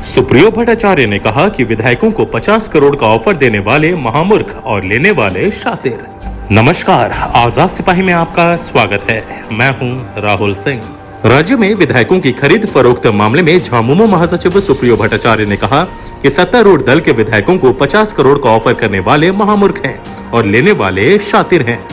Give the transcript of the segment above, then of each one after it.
सुप्रियो भट्टाचार्य ने कहा कि विधायकों को 50 करोड़ का ऑफर देने वाले महामूर्ख और लेने वाले शातिर। नमस्कार, आजाद सिपाही में आपका स्वागत है। मैं हूं राहुल सिंह। राज्य में विधायकों की खरीद फरोख्त मामले में झामुमो महासचिव सुप्रियो भट्टाचार्य ने कहा कि सत्तारूढ़ दल के विधायकों को 50 करोड़ का ऑफर करने वाले महामूर्ख हैं और लेने वाले शातिर हैं।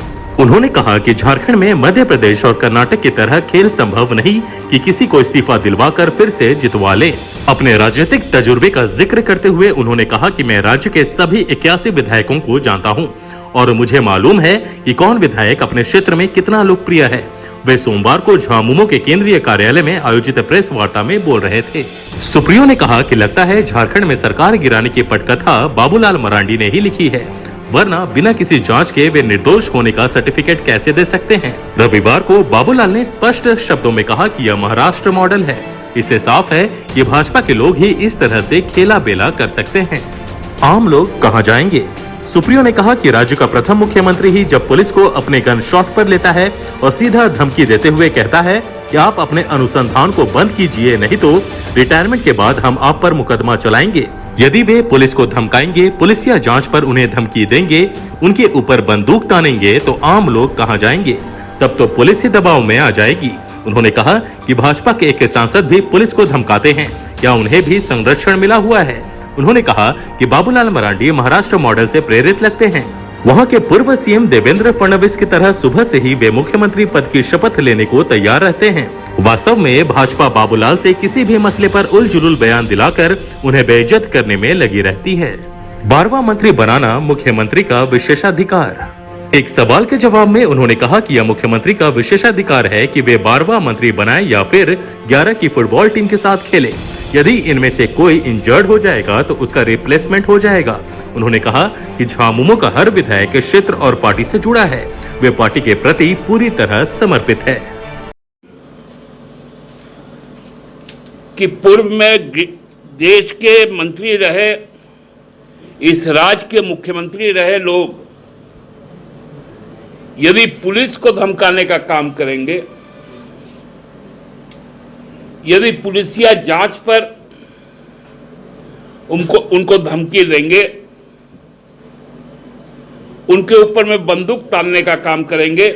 उन्होंने कहा कि झारखंड में मध्य प्रदेश और कर्नाटक की तरह खेल संभव नहीं कि किसी को इस्तीफा दिलवाकर फिर से जितवा ले। अपने राजनीतिक तजुर्बे का जिक्र करते हुए उन्होंने कहा कि मैं राज्य के सभी 81 विधायकों को जानता हूं और मुझे मालूम है कि कौन विधायक अपने क्षेत्र में कितना लोकप्रिय है। वे सोमवार को झामुमो के केंद्रीय कार्यालय में आयोजित प्रेस वार्ता में बोल रहे थे। सुप्रियो ने कहा कि लगता है झारखंड में सरकार गिराने की पटकथा बाबूलाल मरांडी ने ही लिखी है, वरना बिना किसी जांच के वे निर्दोष होने का सर्टिफिकेट कैसे दे सकते हैं। रविवार को बाबूलाल ने स्पष्ट शब्दों में कहा कि यह महाराष्ट्र मॉडल है। इससे साफ है कि भाजपा के लोग ही इस तरह से खेला बेला कर सकते हैं। आम लोग कहां जाएंगे? सुप्रियो ने कहा कि राज्य का प्रथम मुख्यमंत्री ही जब पुलिस को अपने गन शॉट पर लेता है और सीधा धमकी देते हुए कहता है कि आप अपने अनुसंधान को बंद कीजिए, नहीं तो रिटायरमेंट के बाद हम आप पर मुकदमा चलाएंगे। यदि वे पुलिस को धमकाएंगे, पुलिसिया जांच पर उन्हें धमकी देंगे, उनके ऊपर बंदूक तानेंगे, तो आम लोग कहां जाएंगे? तब तो पुलिस ही दबाव में आ जाएगी। उन्होंने कहा कि भाजपा के एक सांसद भी पुलिस को धमकाते हैं, क्या उन्हें भी संरक्षण मिला हुआ है? उन्होंने कहा कि बाबूलाल मरांडी महाराष्ट्र मॉडल से प्रेरित लगते हैं। वहां के पूर्व सीएम देवेंद्र फडणवीस की तरह सुबह से ही वे मुख्यमंत्री पद की शपथ लेने को तैयार रहते हैं। वास्तव में भाजपा बाबूलाल से किसी भी मसले पर उलझुल बयान दिलाकर उन्हें बेइज्जत करने में लगी रहती है। 12वां मंत्री बनाना मुख्यमंत्री का विशेषाधिकार। एक सवाल के जवाब में उन्होंने कहा कि यह मुख्यमंत्री का विशेषाधिकार है कि वे 12वां मंत्री बनाएं या फिर 11 की फुटबॉल टीम के साथ खेलें। यदि इनमें से कोई इंजर्ड हो जाएगा तो उसका रिप्लेसमेंट हो जाएगा। उन्होंने कहा कि झामुमो का हर विधायक क्षेत्र और पार्टी से जुड़ा है, वे पार्टी के प्रति पूरी तरह समर्पित है। कि पूर्व में देश के मंत्री रहे, इस राज्य के मुख्यमंत्री रहे लोग यदि पुलिस को धमकाने का काम करेंगे, यदि पुलिसिया जांच पर उनको धमकी देंगे, उनके ऊपर में बंदूक तानने का काम करेंगे,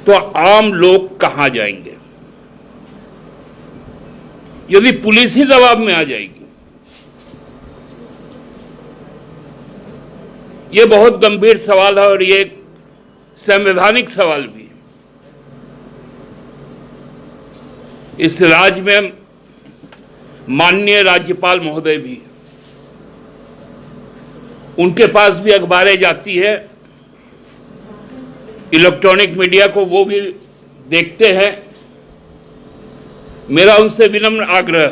तो आम लोग कहां जाएंगे? यदि पुलिस ही दबाव में आ जाएगी, ये बहुत गंभीर सवाल है और ये संवैधानिक सवाल भी है। इस राज्य में माननीय राज्यपाल महोदय भी, उनके पास भी अखबारें जाती है, इलेक्ट्रॉनिक मीडिया को वो भी देखते हैं। मेरा उनसे विनम्र आग्रह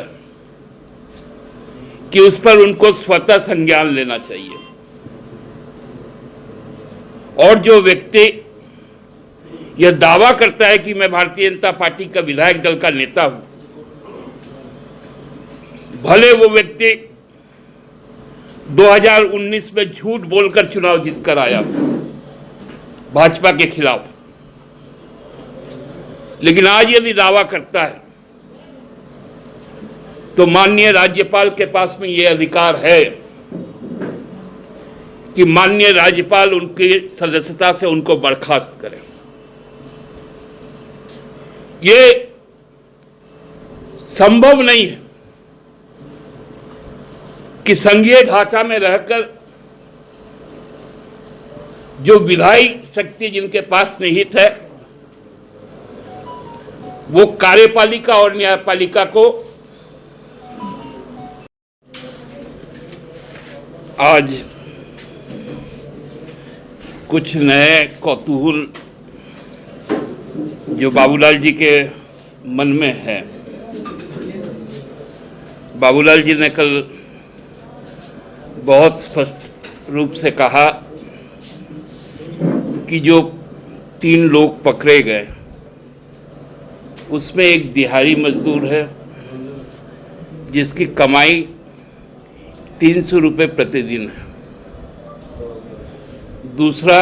कि उस पर उनको स्वतः संज्ञान लेना चाहिए। और जो व्यक्ति यह दावा करता है कि मैं भारतीय जनता पार्टी का विधायक दल का नेता हूं, भले वो व्यक्ति 2019 में झूठ बोलकर चुनाव जीतकर आया भाजपा के खिलाफ, लेकिन आज यदि दावा करता है तो माननीय राज्यपाल के पास में यह अधिकार है कि माननीय राज्यपाल उनकी सदस्यता से उनको बर्खास्त करें। ये संभव नहीं है कि संघीय ढांचा में रहकर जो विधायी शक्ति जिनके पास निहित है, वो कार्यपालिका और न्यायपालिका को आज कुछ नए कौतूहल जो बाबूलाल जी के मन में है। बाबूलाल जी ने कल बहुत स्पष्ट रूप से कहा कि जो 3 लोग पकड़े गए उसमें एक दिहाड़ी मजदूर है जिसकी कमाई 300 रुपये प्रतिदिन है, दूसरा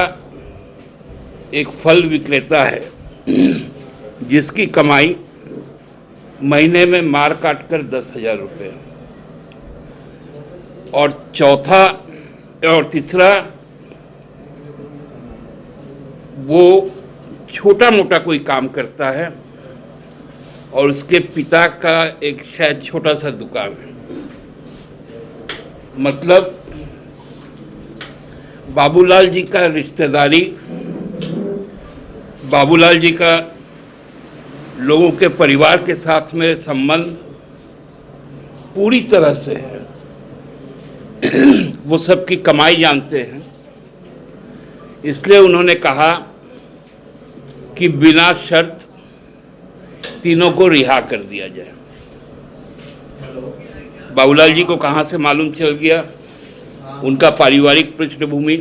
एक फल विक्रेता है जिसकी कमाई महीने में मार काट कर 10,000 रुपये, और चौथा और तीसरा वो छोटा मोटा कोई काम करता है और उसके पिता का एक शायद छोटा सा दुकान है। मतलब बाबूलाल जी का रिश्तेदारी, बाबूलाल जी का लोगों के परिवार के साथ में संबंध पूरी तरह से है। वो सबकी कमाई जानते हैं, इसलिए उन्होंने कहा कि बिना शर्त तीनों को रिहा कर दिया जाए। बाबूलाल जी को कहाँ से मालूम चल गया? उनका पारिवारिक पृष्ठभूमि,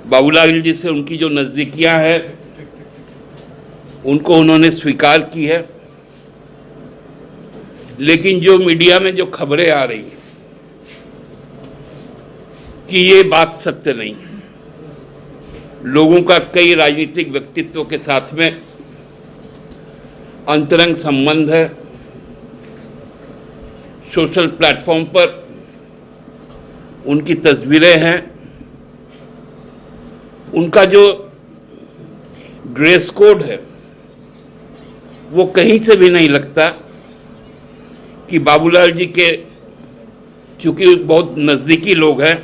बाबूलाल जी से उनकी जो नज़दीकियां हैं उनको उन्होंने स्वीकार की है। लेकिन जो मीडिया में जो खबरें आ रही हैं कि ये बात सत्य नहीं है, लोगों का कई राजनीतिक व्यक्तित्वों के साथ में अंतरंग संबंध है, सोशल प्लेटफॉर्म पर उनकी तस्वीरें हैं, उनका जो ड्रेस कोड है वो कहीं से भी नहीं लगता कि बाबूलाल जी के, चूंकि बहुत नज़दीकी लोग हैं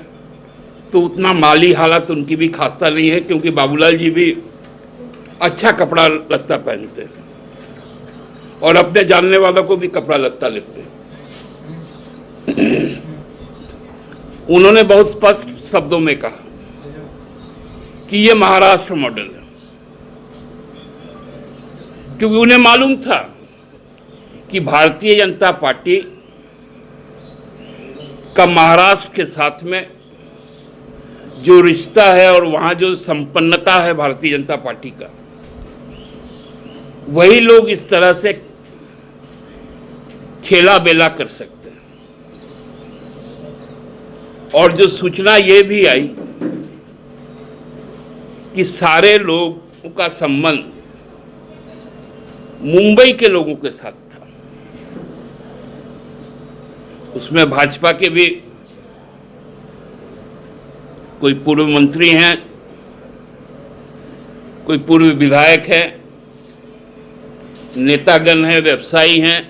तो उतना माली हालत उनकी भी खासा नहीं है, क्योंकि बाबूलाल जी भी अच्छा कपड़ा लत्ता पहनते हैं और अपने जानने वालों को भी कपड़ा लत्ता लेते हैं। उन्होंने बहुत स्पष्ट शब्दों में कहा कि ये महाराष्ट्र मॉडल है, क्योंकि उन्हें मालूम था कि भारतीय जनता पार्टी का महाराष्ट्र के साथ में जो रिश्ता है और वहाँ जो संपन्नता है भारतीय जनता पार्टी का, वही लोग इस तरह से खेला बेला कर सकते हैं। और जो सूचना ये भी आई कि सारे लोगों का संबंध मुंबई के लोगों के साथ था, उसमें भाजपा के भी कोई पूर्व मंत्री हैं, कोई पूर्व विधायक हैं, नेतागण हैं, व्यवसायी हैं,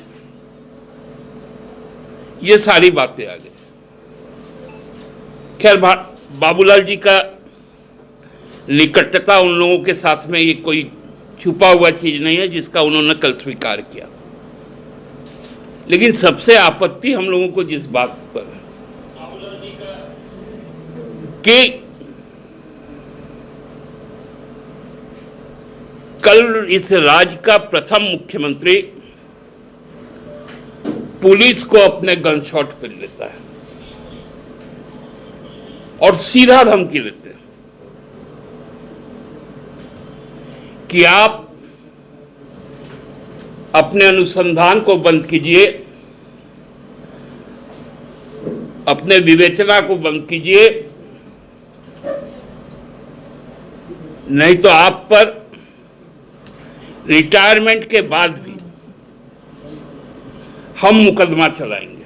ये सारी बातें आ गई। खैर, बाबूलाल जी का निकटता उन लोगों के साथ में ये कोई छुपा हुआ चीज नहीं है जिसका उन्होंने कल स्वीकार किया। लेकिन सबसे आपत्ति हम लोगों को जिस बात पर है कि कल इस राज्य का प्रथम मुख्यमंत्री पुलिस को अपने गन शॉट पर लेता है और सीधा धमकी देते हैं कि आप अपने अनुसंधान को बंद कीजिए, अपने विवेचना को बंद कीजिए, नहीं तो आप पर रिटायरमेंट के बाद भी हम मुकदमा चलाएंगे।